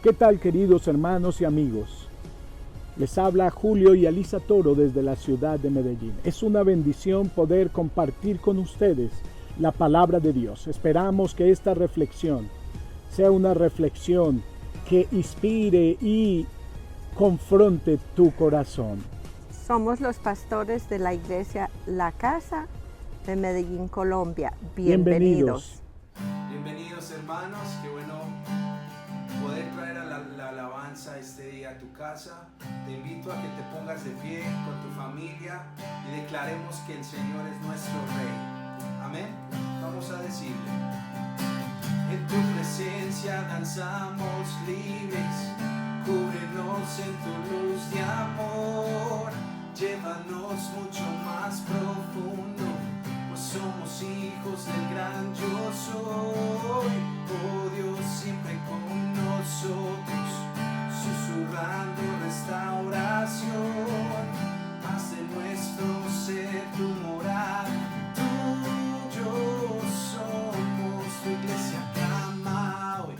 ¿Qué tal, queridos hermanos y amigos? Les habla Julio y Alisa Toro desde la ciudad de Medellín. Es una bendición poder compartir con ustedes la palabra de Dios. Esperamos que esta reflexión sea una reflexión que inspire y confronte tu corazón. Somos los pastores de la iglesia La Casa de Medellín, Colombia. Bienvenidos. Bienvenidos, hermanos, qué bueno poder traer la alabanza este día a tu casa. Te invito a que te pongas de pie con tu familia y declaremos que el Señor es nuestro Rey. Amén. Vamos a decirle: en tu presencia danzamos libres, cúbrenos en tu luz de amor, llévanos mucho más profundo, pues somos hijos del gran yo soy. Oh Dios, siempre con nosotros, susurrando restauración, haz de nuestro ser tu morada. Tuyo somos, tu iglesia clama hoy,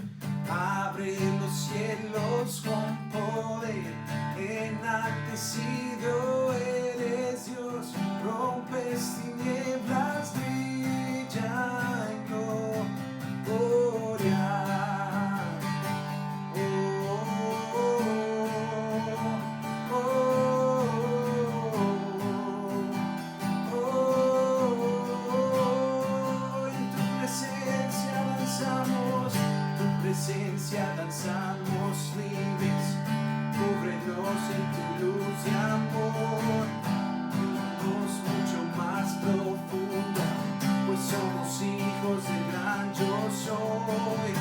abre los cielos con poder, enaltecido eres Dios, rompes tinieblas, brilla en gloria. Danzamos libres, cúbrenos en tu luz de amor, llévanos mucho más profundo, pues somos hijos del gran yo soy.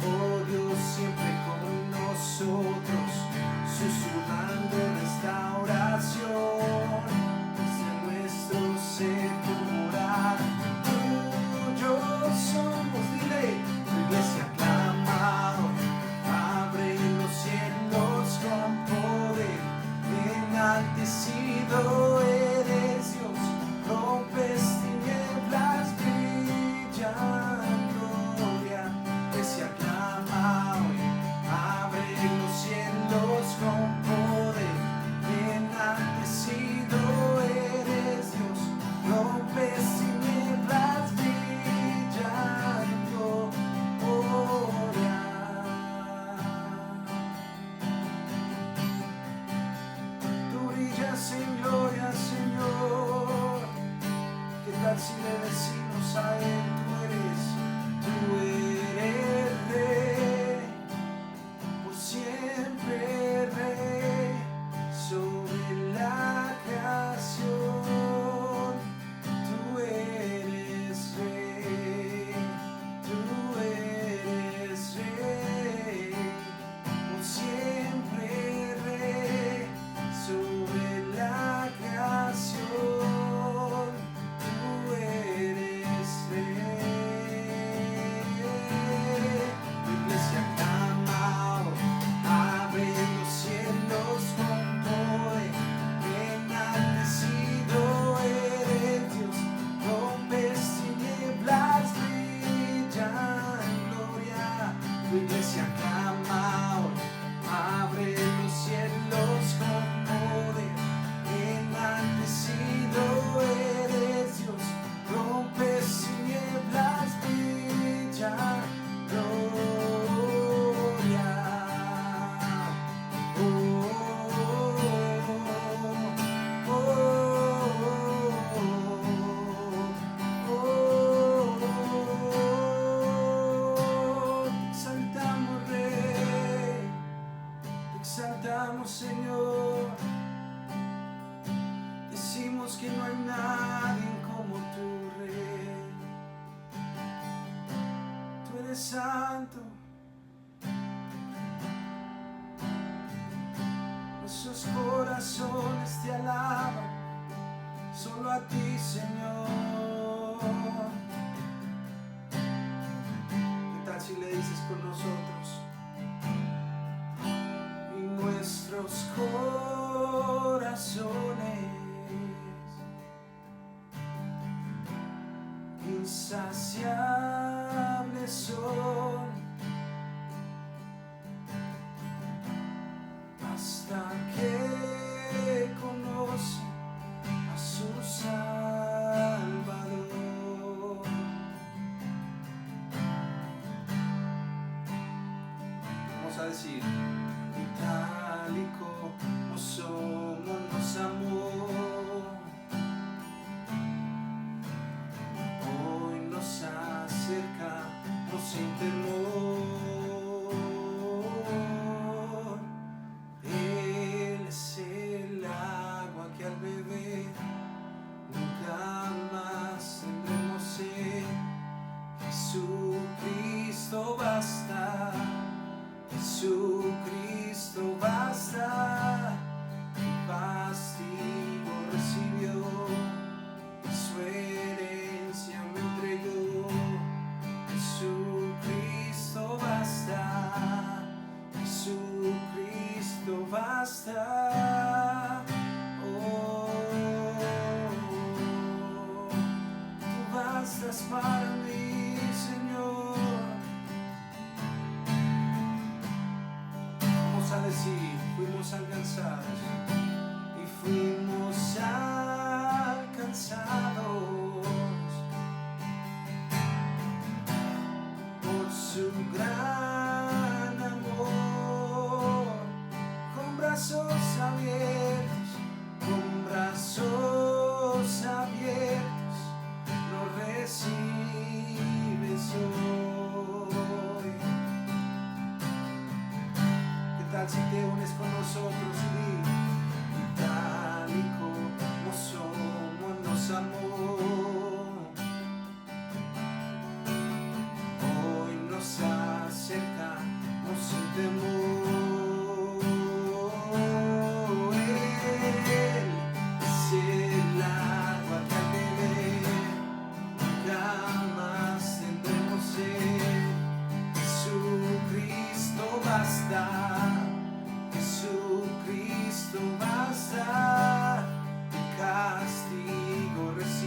Oh Dios, siempre con nosotros, susurrando restauración, desde nuestro ser tu morada. Tuyo somos, dile, tu iglesia clama, con poder, enaltecido eres Dios, rompes tinieblas, brilla en gloria, que se aclama hoy, abre los cielos con poder, enaltecido eres Dios, rompes tinieblas, brilla en gloria. En gloria, Señor. ¿Qué tal si le decimos a Él: tú eres Rey, por siempre Rey, sobre la creación? Tú eres Rey, tú eres Rey, por siempre Rey, sobre la creación, tú eres Rey. Tu iglesia clama, abre los cielos con poder, enaltecido eres Dios, rompes tinieblas, brilla en gloria. Tu iglesia clama, abre los cielos con poder, enaltecido eres Dios, rompes tinieblas, brilla gloria. Oh, oh, oh, te exaltamos, Rey, te exaltamos, Señor. Decimos que no hay nadie como tu Rey. Tú eres santo, nuestros corazones te alaban, solo a ti, Señor. ¿Qué tal si le dices con nosotros? Y nuestros corazones insaciables son a decir, y tal y como somos nos amó. Hoy nos acercamos sin temor. Él es el agua que al beber nunca más tendremos sed. Jesucristo basta, Jesucristo basta. Mi castigo recibió, y su herencia me entregó. Jesucristo basta, Jesucristo basta. Oh, tú bastas para mí, Señor. Vamos a decir, fuimos alcanzados y fuimos alcanzados por su gran amor, con brazos abiertos, con brazos abiertos, nos recibes hoy. ¿Qué tal si te unes con nosotros y tal y como somos nos amó? Hoy nos acercamos sin temor. Él es el agua que al beber nunca más tendremos sed. Jesucristo basta, Jesucristo basta. El castigo recibe.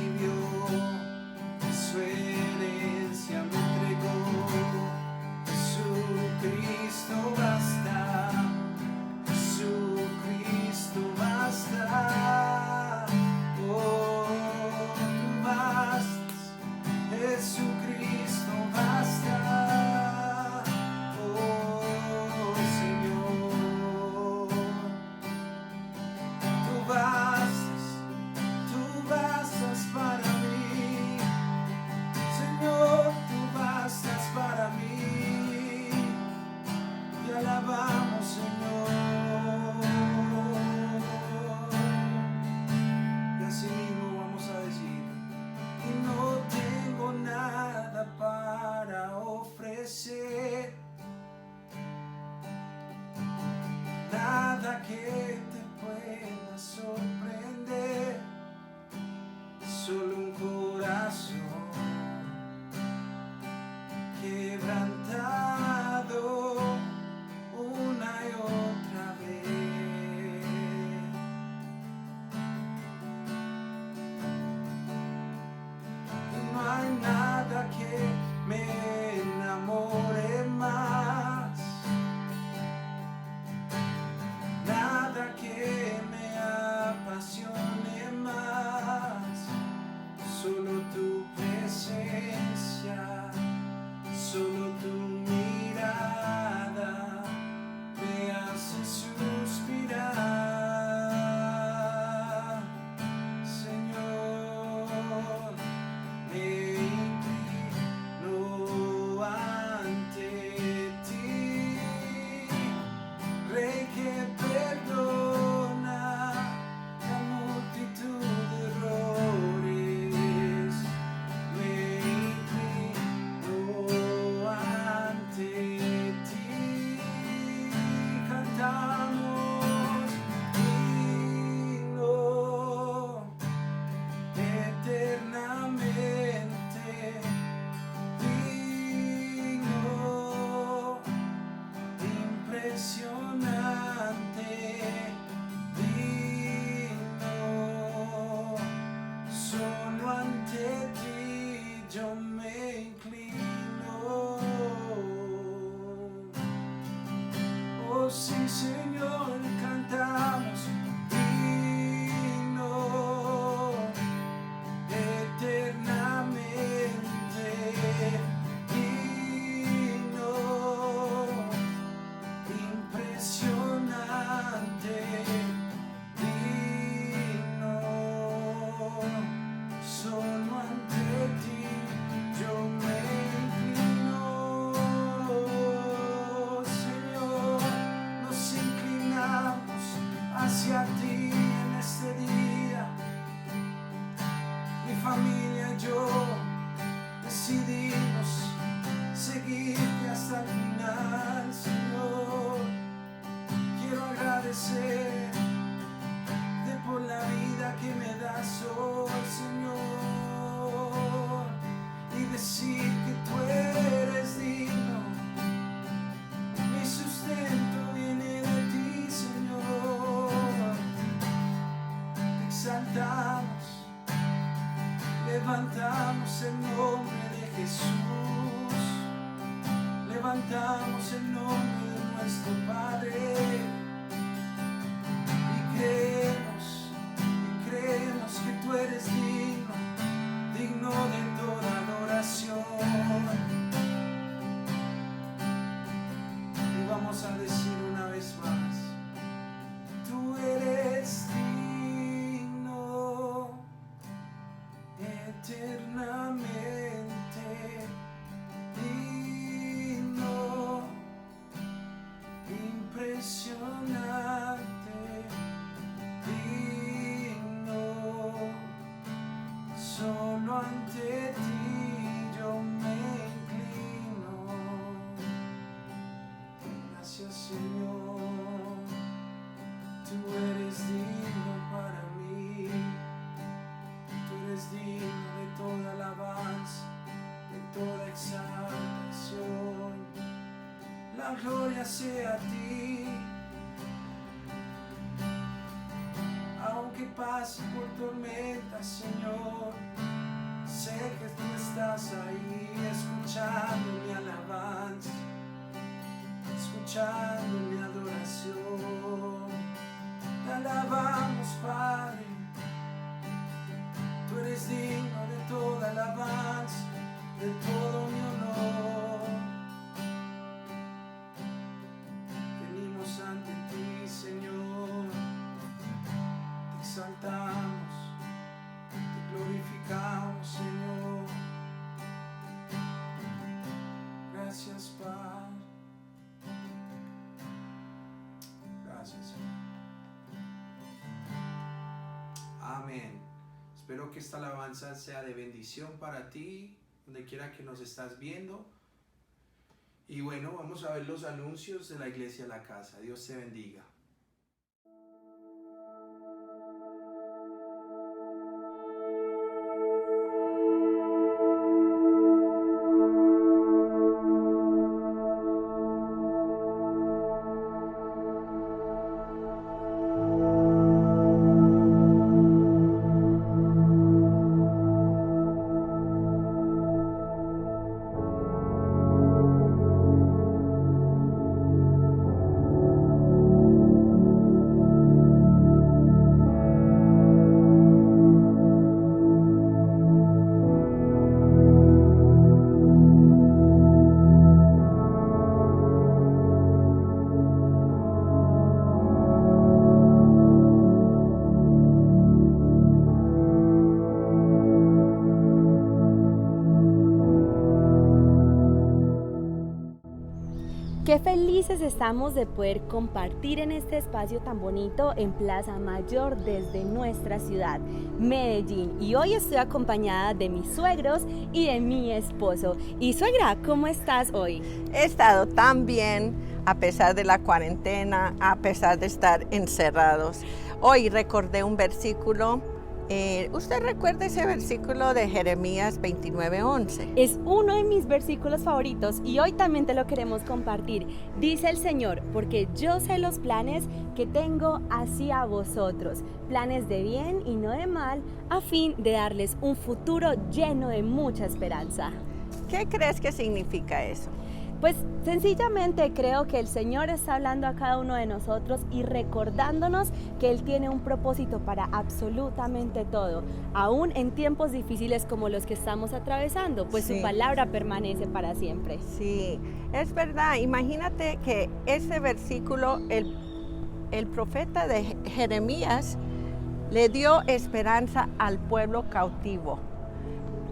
exaltamos, levantamos el nombre de Jesús, levantamos el nombre de nuestro Padre y creemos que tú eres digno de toda adoración. Y vamos a decir una vez más, tú eres digno eternamente, digno, impresionante, digno, solo ante ti yo me inclino. Gracias, Señor, tú eres digno para mí, tú eres digno de toda alabanza, de toda exaltación. La gloria sea a ti, aunque pase por tormentas, Señor, sé que tú estás ahí escuchando mi alabanza, escuchando mi adoración. Te alabamos, Padre, tú eres digno de toda alabanza, de todo mi honor. Venimos ante ti, Señor, te exaltamos, te glorificamos, Señor. Gracias, Padre. Gracias, Señor. Amén. Espero que esta alabanza sea de bendición para ti, donde quiera que nos estás viendo. Y bueno, vamos a ver los anuncios de la Iglesia La Casa. Dios te bendiga. Qué felices estamos de poder compartir en este espacio tan bonito en Plaza Mayor desde nuestra ciudad, Medellín. Y hoy estoy acompañada de mis suegros y de mi esposo. Y suegra, ¿cómo estás hoy? He estado tan bien a pesar de la cuarentena, a pesar de estar encerrados. Hoy recordé un versículo. ¿Usted recuerda ese versículo de Jeremías 29:11? Es uno de mis versículos favoritos y hoy también te lo queremos compartir. Dice el Señor, porque yo sé los planes que tengo hacia vosotros, planes de bien y no de mal, a fin de darles un futuro lleno de mucha esperanza. ¿Qué crees que significa eso? Pues sencillamente creo que el Señor está hablando a cada uno de nosotros y recordándonos que Él tiene un propósito para absolutamente todo, aún en tiempos difíciles como los que estamos atravesando, pues Sí. Su palabra permanece para siempre. Sí, es verdad. Imagínate que ese versículo, el profeta de Jeremías le dio esperanza al pueblo cautivo.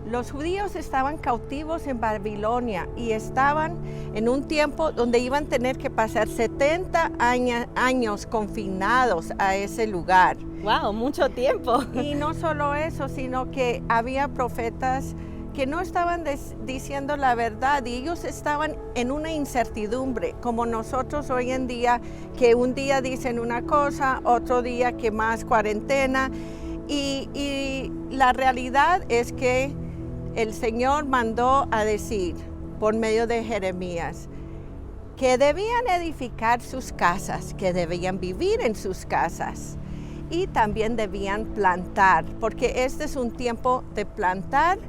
Los judíos estaban cautivos en Babilonia y estaban en un tiempo donde iban a tener que pasar 70 años confinados a ese lugar. ¡Wow! Mucho tiempo. Y no solo eso, sino que había profetas que no estaban diciendo la verdad y ellos estaban en una incertidumbre, como nosotros hoy en día, que un día dicen una cosa, otro día que más cuarentena. Y la realidad es que el Señor mandó a decir por medio de Jeremías que debían edificar sus casas, que debían vivir en sus casas y también debían plantar, porque este es un tiempo de plantar.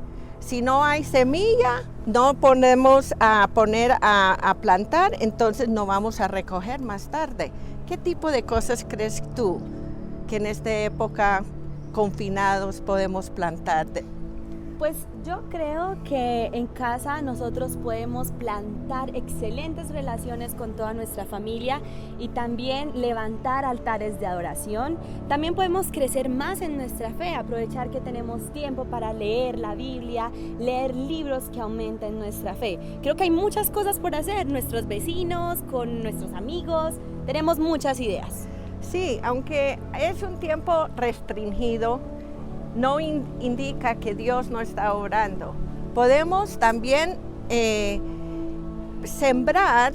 Si no hay semilla, no ponemos a poner a plantar, entonces no vamos a recoger más tarde. ¿Qué tipo de cosas crees tú que en esta época confinados podemos plantar? Pues yo creo que en casa nosotros podemos plantar excelentes relaciones con toda nuestra familia y también levantar altares de adoración. También podemos crecer más en nuestra fe, aprovechar que tenemos tiempo para leer la Biblia, leer libros que aumenten nuestra fe. Creo que hay muchas cosas por hacer, nuestros vecinos, con nuestros amigos, tenemos muchas ideas. Sí, aunque es un tiempo restringido, no indica que Dios no está obrando. Podemos también sembrar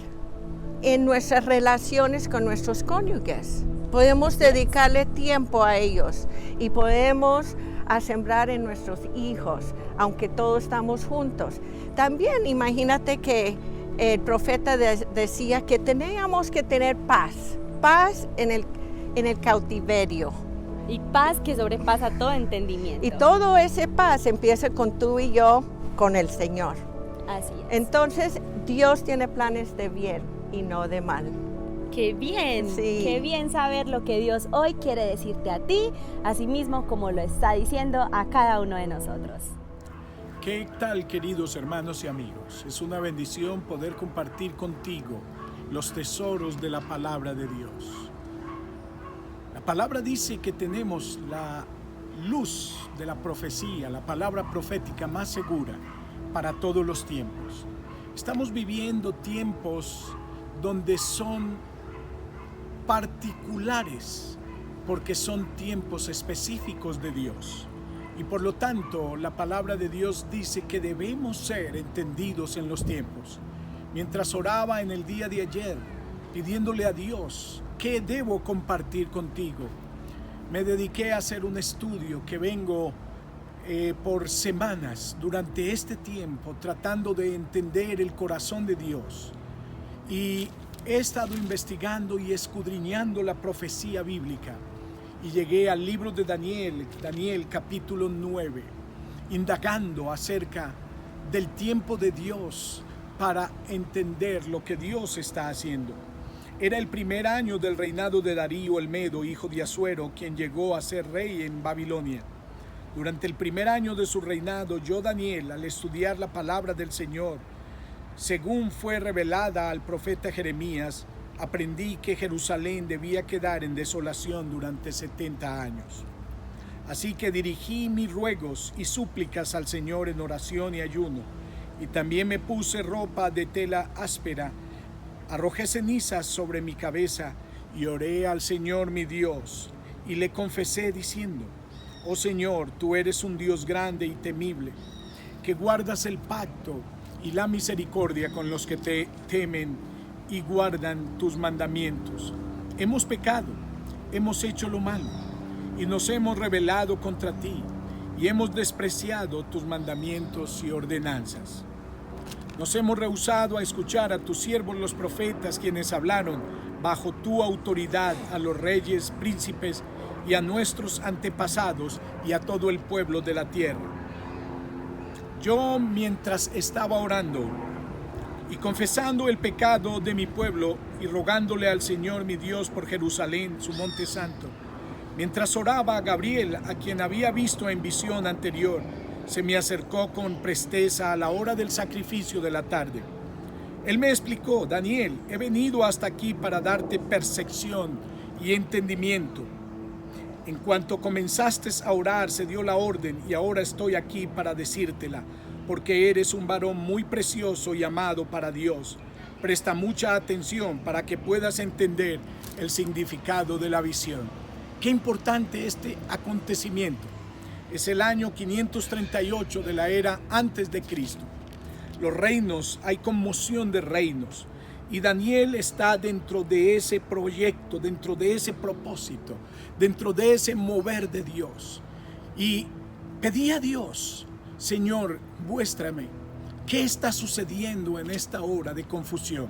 en nuestras relaciones con nuestros cónyuges. Podemos dedicarle tiempo a ellos y podemos sembrar en nuestros hijos, aunque todos estamos juntos. También imagínate que el profeta decía que teníamos que tener paz en el cautiverio. Y paz que sobrepasa todo entendimiento. Y todo ese paz empieza con tú y yo, con el Señor. Así es. Entonces, Dios tiene planes de bien y no de mal. ¡Qué bien! Sí. ¡Qué bien saber lo que Dios hoy quiere decirte a ti, así mismo como lo está diciendo a cada uno de nosotros! ¿Qué tal, queridos hermanos y amigos? Es una bendición poder compartir contigo los tesoros de la palabra de Dios. La palabra dice que tenemos la luz de la profecía, la palabra profética más segura para todos los tiempos. Estamos viviendo tiempos donde son particulares porque son tiempos específicos de Dios. Y por lo tanto, la palabra de Dios dice que debemos ser entendidos en los tiempos. Mientras oraba en el día de ayer, pidiéndole a Dios, ¿qué debo compartir contigo? Me dediqué a hacer un estudio que vengo por semanas durante este tiempo tratando de entender el corazón de Dios. Y he estado investigando y escudriñando la profecía bíblica. Y llegué al libro de Daniel capítulo 9, indagando acerca del tiempo de Dios para entender lo que Dios está haciendo. Era el primer año del reinado de Darío el Medo, hijo de Asuero, quien llegó a ser rey en Babilonia. Durante el primer año de su reinado, yo, Daniel, al estudiar la palabra del Señor, según fue revelada al profeta Jeremías, aprendí que Jerusalén debía quedar en desolación durante 70 años. Así que dirigí mis ruegos y súplicas al Señor en oración y ayuno, y también me puse ropa de tela áspera, arrojé cenizas sobre mi cabeza y oré al Señor mi Dios, y le confesé diciendo: Oh Señor, tú eres un Dios grande y temible, que guardas el pacto y la misericordia con los que te temen y guardan tus mandamientos. Hemos pecado, hemos hecho lo malo, y nos hemos rebelado contra ti, y hemos despreciado tus mandamientos y ordenanzas. Nos hemos rehusado a escuchar a tus siervos los profetas, quienes hablaron bajo tu autoridad a los reyes, príncipes y a nuestros antepasados y a todo el pueblo de la tierra. Yo, mientras estaba orando y confesando el pecado de mi pueblo y rogándole al Señor mi Dios por Jerusalén, su monte santo, mientras oraba, Gabriel, a quien había visto en visión anterior, se me acercó con presteza a la hora del sacrificio de la tarde. Él me explicó: Daniel, he venido hasta aquí para darte percepción y entendimiento. En cuanto comenzaste a orar, se dio la orden, y ahora estoy aquí para decírtela, porque eres un varón muy precioso y amado para Dios. Presta mucha atención para que puedas entender el significado de la visión. Qué importante este acontecimiento. Es el año 538 de la era antes de Cristo. Los reinos, hay conmoción de reinos. Y Daniel está dentro de ese proyecto, dentro de ese propósito, dentro de ese mover de Dios. Y pedí a Dios: Señor, muéstrame qué está sucediendo en esta hora de confusión.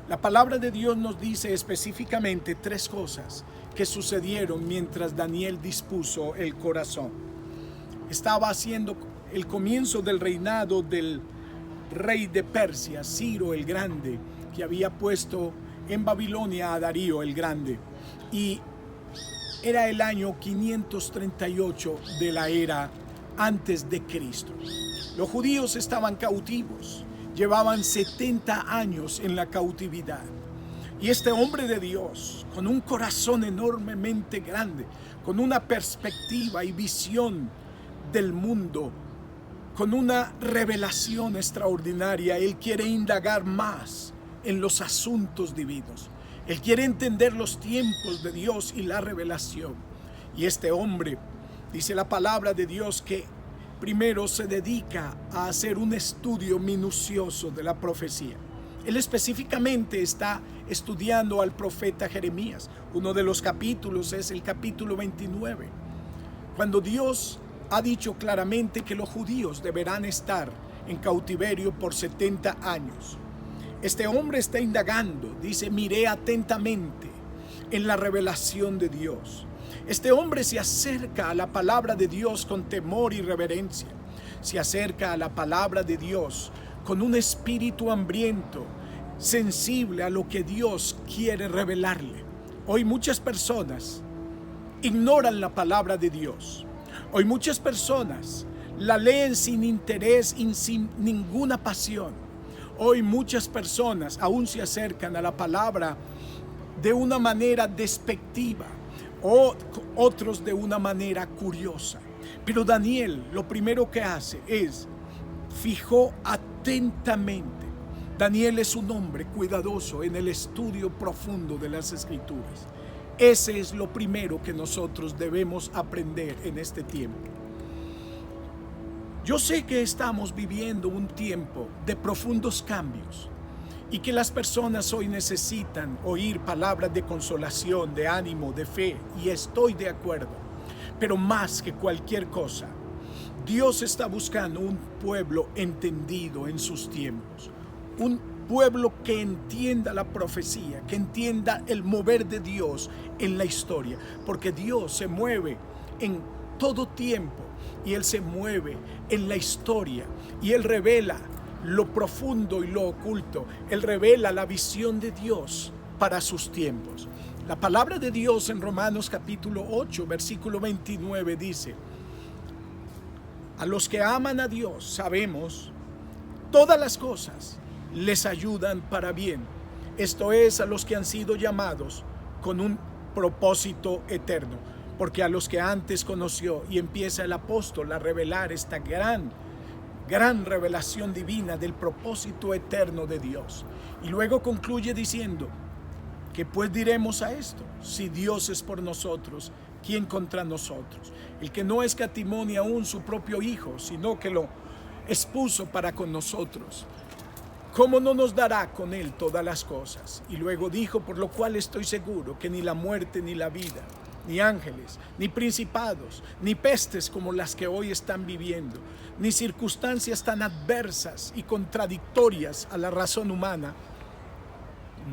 La palabra de Dios nos dice específicamente 3 cosas que sucedieron mientras Daniel dispuso el corazón. Estaba haciendo el comienzo del reinado del rey de Persia, Ciro el Grande, que había puesto en Babilonia a Darío el Grande. Y era el año 538 de la era antes de Cristo. Los judíos estaban cautivos, llevaban 70 años en la cautividad. Y este hombre de Dios, con un corazón enormemente grande, con una perspectiva y visión del mundo, con una revelación extraordinaria, él quiere indagar más en los asuntos divinos. Él quiere entender los tiempos de Dios y la revelación. Y este hombre, dice la palabra de Dios, que primero se dedica a hacer un estudio minucioso de la profecía. Él específicamente está estudiando al profeta Jeremías. Uno de los capítulos es el capítulo 29, cuando Dios ha dicho claramente que los judíos deberán estar en cautiverio por 70 años. Este hombre está indagando, dice, miré atentamente en la revelación de Dios. Este hombre se acerca a la palabra de Dios con temor y reverencia. Se acerca a la palabra de Dios con un espíritu hambriento, sensible a lo que Dios quiere revelarle. Hoy muchas personas ignoran la palabra de Dios. Hoy muchas personas la leen sin interés y sin ninguna pasión. Hoy muchas personas aún se acercan a la palabra de una manera despectiva, o otros de una manera curiosa. Pero Daniel lo primero que hace es fijó atentamente. Daniel es un hombre cuidadoso en el estudio profundo de las Escrituras. Ese es lo primero que nosotros debemos aprender en este tiempo. Yo sé que estamos viviendo un tiempo de profundos cambios y que las personas hoy necesitan oír palabras de consolación, de ánimo, de fe, y estoy de acuerdo. Pero más que cualquier cosa, Dios está buscando un pueblo entendido en sus tiempos, un pueblo que entienda la profecía, que entienda el mover de Dios en la historia, porque Dios se mueve en todo tiempo y Él se mueve en la historia y Él revela lo profundo y lo oculto. Él revela la visión de Dios para sus tiempos. La palabra de Dios en Romanos capítulo 8, versículo 29 dice: a los que aman a Dios sabemos, todas las cosas les ayudan para bien. Esto es, a los que han sido llamados con un propósito eterno. Porque a los que antes conoció, y empieza el apóstol a revelar esta gran revelación divina del propósito eterno de Dios. Y luego concluye diciendo: ¿qué pues diremos a esto? Si Dios es por nosotros, ¿quién contra nosotros? El que no escatimó ni aún su propio Hijo, sino que lo expuso para con nosotros, ¿cómo no nos dará con Él todas las cosas? Y luego dijo: por lo cual estoy seguro que ni la muerte ni la vida, ni ángeles, ni principados, ni pestes como las que hoy están viviendo, ni circunstancias tan adversas y contradictorias a la razón humana,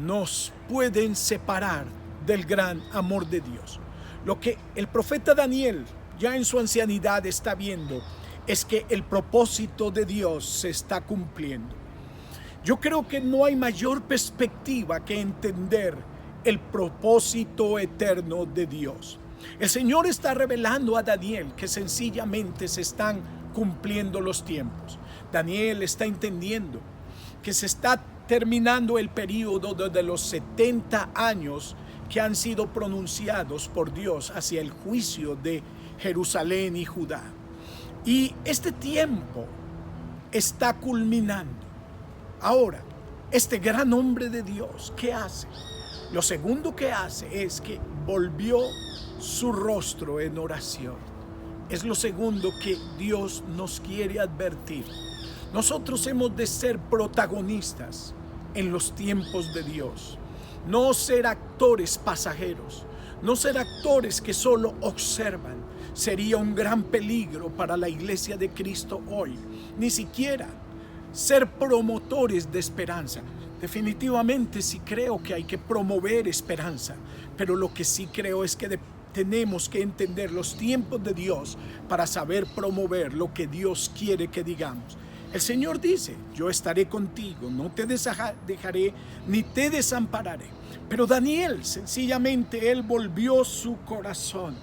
nos pueden separar del gran amor de Dios. Lo que el profeta Daniel, ya en su ancianidad, está viendo es que el propósito de Dios se está cumpliendo. Yo creo que no hay mayor perspectiva que entender el propósito eterno de Dios. El Señor está revelando a Daniel que sencillamente se están cumpliendo los tiempos. Daniel está entendiendo que se está terminando el periodo de los 70 años que han sido pronunciados por Dios hacia el juicio de Jerusalén y Judá. Y este tiempo está culminando. Ahora, este gran hombre de Dios, ¿qué hace? Lo segundo que hace es que volvió su rostro en oración. Es lo segundo que Dios nos quiere advertir. Nosotros hemos de ser protagonistas en los tiempos de Dios. No ser actores pasajeros, no ser actores que solo observan. Sería un gran peligro para la iglesia de Cristo hoy. Ni siquiera ser promotores de esperanza. Definitivamente sí creo que hay que promover esperanza, pero lo que sí creo es que tenemos que entender los tiempos de Dios para saber promover lo que Dios quiere que digamos. El Señor dice, yo estaré contigo, no te dejaré ni te desampararé. Pero Daniel, sencillamente, él volvió su corazón,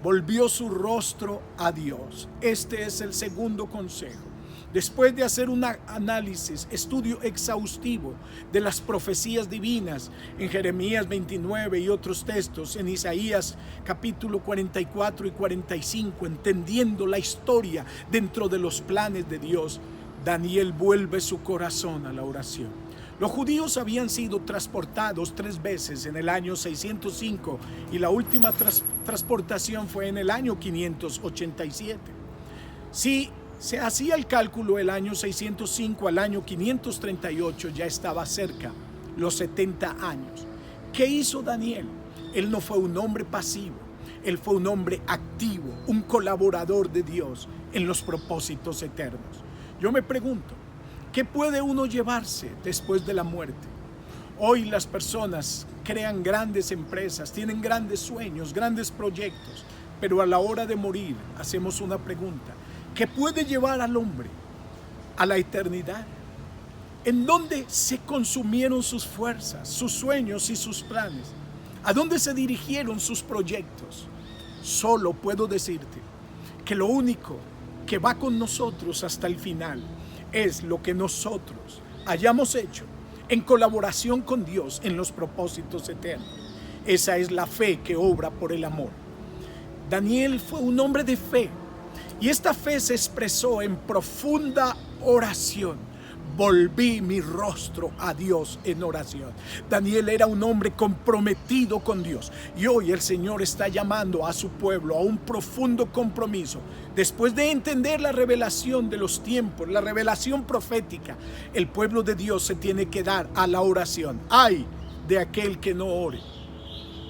volvió su rostro a Dios. Este es el segundo consejo. Después de hacer un análisis, estudio exhaustivo de las profecías divinas en Jeremías 29 y otros textos, en Isaías capítulo 44 y 45, entendiendo la historia dentro de los planes de Dios, Daniel vuelve su corazón a la oración. Los judíos habían sido transportados 3 veces en el año 605 y la última transportación fue en el año 587. Si se hacía el cálculo el año 605 al año 538, ya estaba cerca los 70 años. ¿Qué hizo Daniel? Él no fue un hombre pasivo, él fue un hombre activo, un colaborador de Dios en los propósitos eternos. Yo me pregunto, ¿qué puede uno llevarse después de la muerte? Hoy las personas crean grandes empresas, tienen grandes sueños, grandes proyectos, pero a la hora de morir hacemos una pregunta. ¿Qué puede llevar al hombre a la eternidad? ¿En dónde se consumieron sus fuerzas, sus sueños y sus planes? ¿A dónde se dirigieron sus proyectos? Solo puedo decirte que lo único que va con nosotros hasta el final es lo que nosotros hayamos hecho en colaboración con Dios en los propósitos eternos. Esa es la fe que obra por el amor. Daniel fue un hombre de fe. Y esta fe se expresó en profunda oración. Volví mi rostro a Dios en oración. Daniel era un hombre comprometido con Dios. Y hoy el Señor está llamando a su pueblo a un profundo compromiso. Después de entender la revelación de los tiempos, la revelación profética, el pueblo de Dios se tiene que dar a la oración. ¡Ay de aquel que no ore!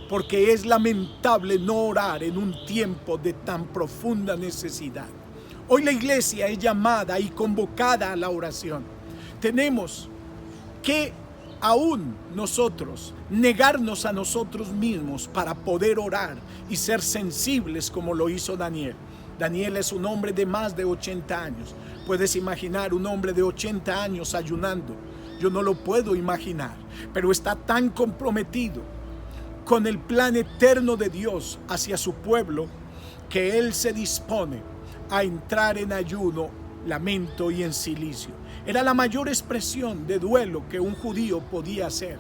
Porque es lamentable no orar en un tiempo de tan profunda necesidad. Hoy la iglesia es llamada y convocada a la oración. Tenemos que aún nosotros negarnos a nosotros mismos para poder orar y ser sensibles como lo hizo Daniel. Daniel es un hombre de más de 80 años. Puedes imaginar un hombre de 80 años ayunando. Yo no lo puedo imaginar, pero está tan comprometido con el plan eterno de Dios hacia su pueblo, que él se dispone a entrar en ayuno, lamento y en silicio. Era la mayor expresión de duelo que un judío podía hacer.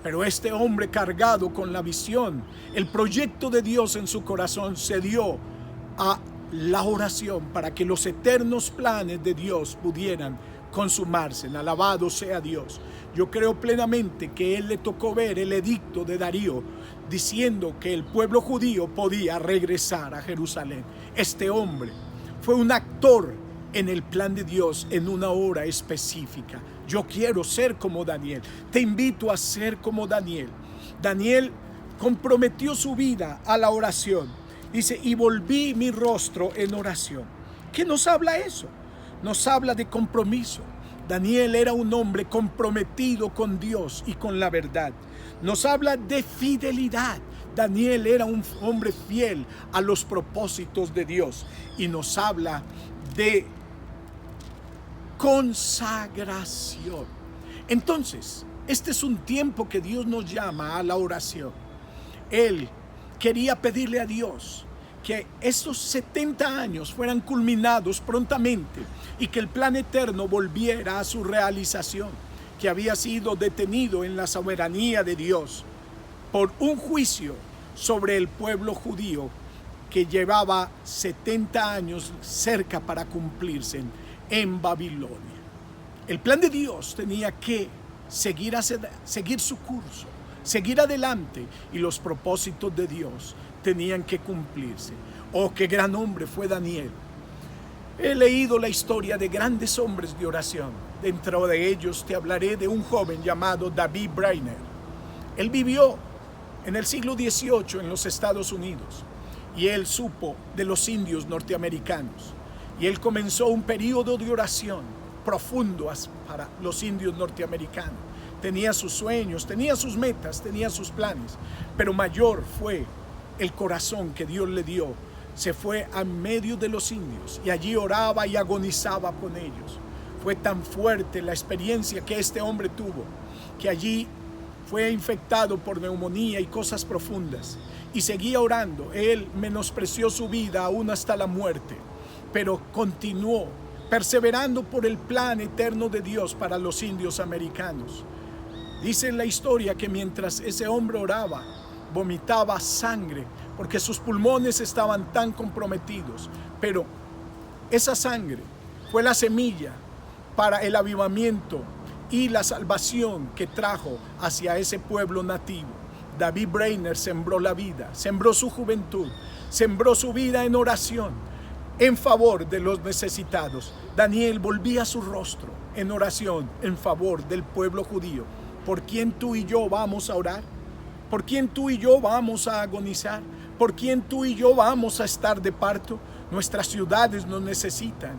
Pero este hombre, cargado con la visión, el proyecto de Dios en su corazón, se dio a la oración para que los eternos planes de Dios pudieran consumarse. Alabado sea Dios. Yo creo plenamente que él le tocó ver el edicto de Darío diciendo que el pueblo judío podía regresar a Jerusalén. Este hombre fue un actor en el plan de Dios en una hora específica. Yo quiero ser como Daniel. Te invito a ser como Daniel. Daniel comprometió su vida a la oración. Dice, y volví mi rostro en oración. ¿Qué nos habla eso? Nos habla de compromiso. Daniel era un hombre comprometido con Dios y con la verdad. Nos habla de fidelidad. Daniel era un hombre fiel a los propósitos de Dios. Y nos habla de consagración. Entonces, este es un tiempo que Dios nos llama a la oración. Él quería pedirle a Dios que esos 70 años fueran culminados prontamente y que el plan eterno volviera a su realización, que había sido detenido en la soberanía de Dios por un juicio sobre el pueblo judío que llevaba 70 años cerca para cumplirse en Babilonia. El plan de Dios tenía que seguir su curso, seguir adelante, y los propósitos de Dios tenían que cumplirse. Oh, qué gran hombre fue Daniel. He leído la historia de grandes hombres de oración. Dentro de ellos te hablaré de un joven llamado David Brainerd. Él vivió en el siglo XVIII en los Estados Unidos y él supo de los indios norteamericanos y él comenzó un periodo de oración profundo para los indios norteamericanos. tenía sus sueños, tenía sus metas, tenía sus planes, pero mayor fue el corazón que Dios le dio. Se fue a medio de los indios y allí oraba y agonizaba con ellos. Fue tan fuerte la experiencia que este hombre tuvo, que allí fue infectado por neumonía y cosas profundas, y seguía orando. Él menospreció su vida aún hasta la muerte, pero continuó perseverando por el plan eterno de Dios para los indios americanos. Dice la historia que mientras ese hombre oraba, vomitaba sangre porque sus pulmones estaban tan comprometidos, pero esa sangre fue la semilla para el avivamiento y la salvación que trajo hacia ese pueblo nativo. David Brainerd sembró la vida, sembró su juventud, sembró su vida en oración en favor de los necesitados. Daniel volvía su rostro en oración en favor del pueblo judío. ¿Por quién tú y yo vamos a orar? ¿Por quién tú y yo vamos a agonizar? ¿Por quién tú y yo vamos a estar de parto? Nuestras ciudades nos necesitan,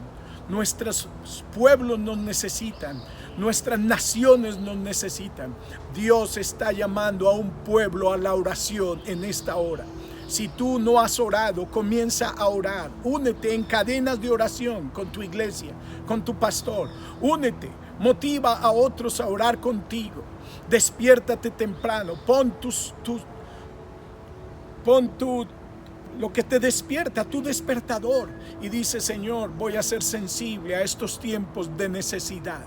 nuestros pueblos nos necesitan, nuestras naciones nos necesitan. Dios está llamando a un pueblo a la oración en esta hora. Si tú no has orado, comienza a orar. Únete en cadenas de oración con tu iglesia, con tu pastor. Únete, motiva a otros a orar contigo. Despiértate temprano, pon lo que te despierta, tu despertador, y dice: Señor, voy a ser sensible a estos tiempos de necesidad.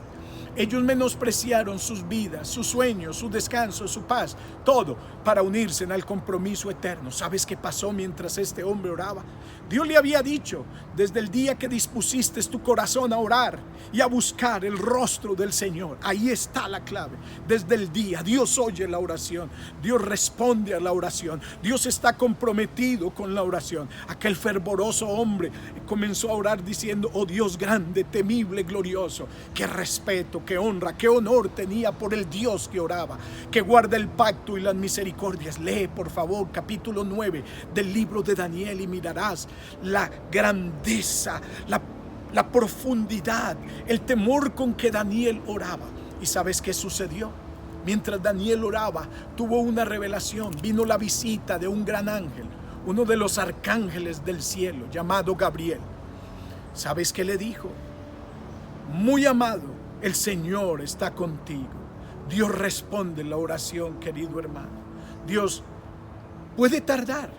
Ellos menospreciaron sus vidas, sus sueños, su descanso, su paz, todo para unirse en el compromiso eterno. ¿Sabes qué pasó mientras este hombre oraba? Dios le había dicho: desde el día que dispusiste tu corazón a orar y a buscar el rostro del Señor, ahí está la clave. Desde el día, Dios oye la oración, Dios responde a la oración, Dios está comprometido con la oración. Aquel fervoroso hombre comenzó a orar diciendo: oh Dios grande, temible, glorioso, qué respeto, qué honra, qué honor tenía por el Dios que oraba, que guarda el pacto y las misericordias. Lee por favor capítulo 9 del libro de Daniel y mirarás la grandeza, la profundidad, el temor con que Daniel oraba. ¿Y sabes qué sucedió? Mientras Daniel oraba, tuvo una revelación. Vino la visita de un gran ángel, uno de los arcángeles del cielo, llamado Gabriel. ¿Sabes qué le dijo? Muy amado, el Señor está contigo. Dios responde la oración, querido hermano. Dios puede tardar,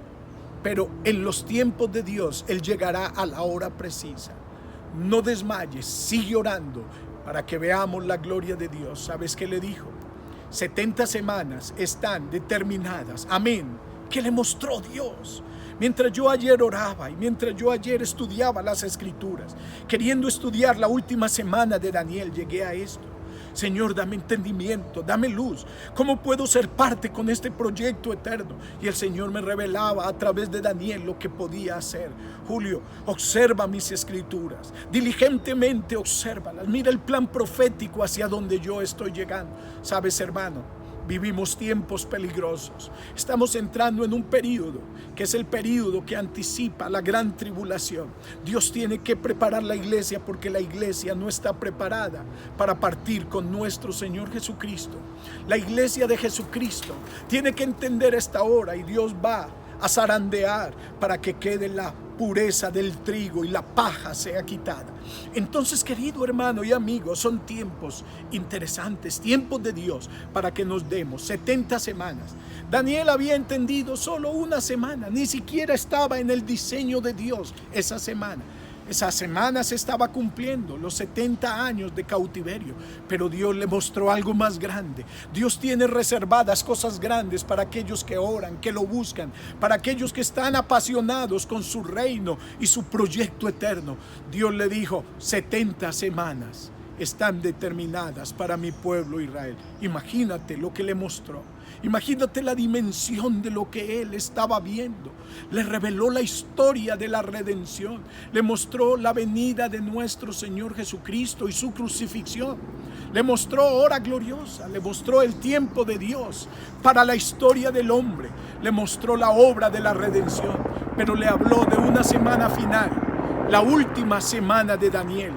pero en los tiempos de Dios Él llegará a la hora precisa. No desmayes, sigue orando para que veamos la gloria de Dios. ¿Sabes qué le dijo? 70 semanas están determinadas. Amén. ¿Qué le mostró Dios? Mientras yo ayer oraba y mientras yo ayer estudiaba las Escrituras, queriendo estudiar la última semana de Daniel, llegué a esto. Señor, dame entendimiento, dame luz. ¿Cómo puedo ser parte con este proyecto eterno? Y el Señor me revelaba a través de Daniel lo que podía hacer. Julio, observa mis Escrituras, diligentemente obsérvalas. Mira el plan profético hacia donde yo estoy llegando. ¿Sabes, hermano? Vivimos tiempos peligrosos. Estamos entrando en un período que es el período que anticipa la gran tribulación. Dios tiene que preparar la iglesia porque la iglesia no está preparada para partir con nuestro Señor Jesucristo. La iglesia de Jesucristo tiene que entender esta hora y Dios va a zarandear para que quede la pureza del trigo y la paja sea quitada. Entonces, querido hermano y amigo, son tiempos interesantes, tiempos de Dios para que nos demos 70 semanas. Daniel había entendido solo una semana, ni siquiera estaba en el diseño de Dios esa semana. Esa semana se estaba cumpliendo los 70 años de cautiverio, pero Dios le mostró algo más grande. Dios tiene reservadas cosas grandes para aquellos que oran, que lo buscan, para aquellos que están apasionados con su reino y su proyecto eterno. Dios le dijo: 70 semanas están determinadas para mi pueblo Israel. Imagínate lo que le mostró. Imagínate la dimensión de lo que él estaba viendo. Le reveló la historia de la redención. Le mostró la venida de nuestro Señor Jesucristo y su crucifixión. Le mostró hora gloriosa. Le mostró el tiempo de Dios para la historia del hombre. Le mostró la obra de la redención. Pero le habló de una semana final, la última semana de Daniel,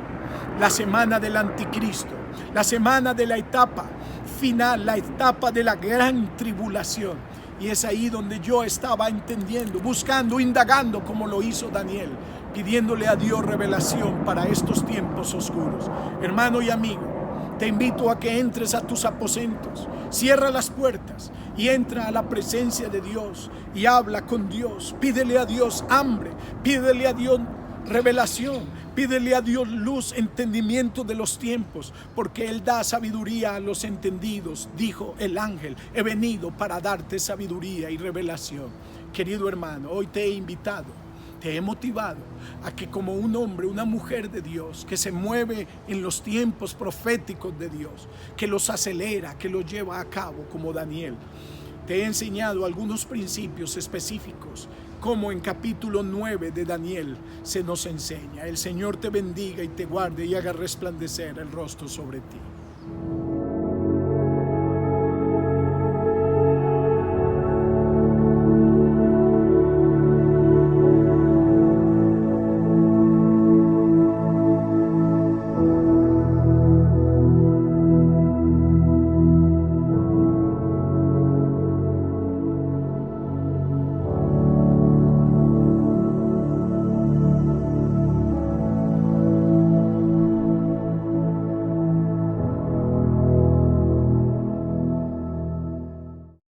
la semana del anticristo, la semana de la etapa final, la etapa de la gran tribulación. Y es ahí donde yo estaba entendiendo, buscando, indagando como lo hizo Daniel, pidiéndole a Dios revelación para estos tiempos oscuros. Hermano y amigo, te invito a que entres a tus aposentos, cierra las puertas y entra a la presencia de Dios y habla con Dios. Pídele a Dios hambre, pídele a Dios revelación, pídele a Dios luz, entendimiento de los tiempos, porque Él da sabiduría a los entendidos. Dijo el ángel: he venido para darte sabiduría y revelación. Querido hermano, hoy te he invitado, te he motivado a que, como un hombre, una mujer de Dios que se mueve en los tiempos proféticos de Dios, que los acelera, que los lleva a cabo como Daniel, te he enseñado algunos principios específicos, como en capítulo 9 de Daniel se nos enseña. El Señor te bendiga y te guarde y haga resplandecer el rostro sobre ti.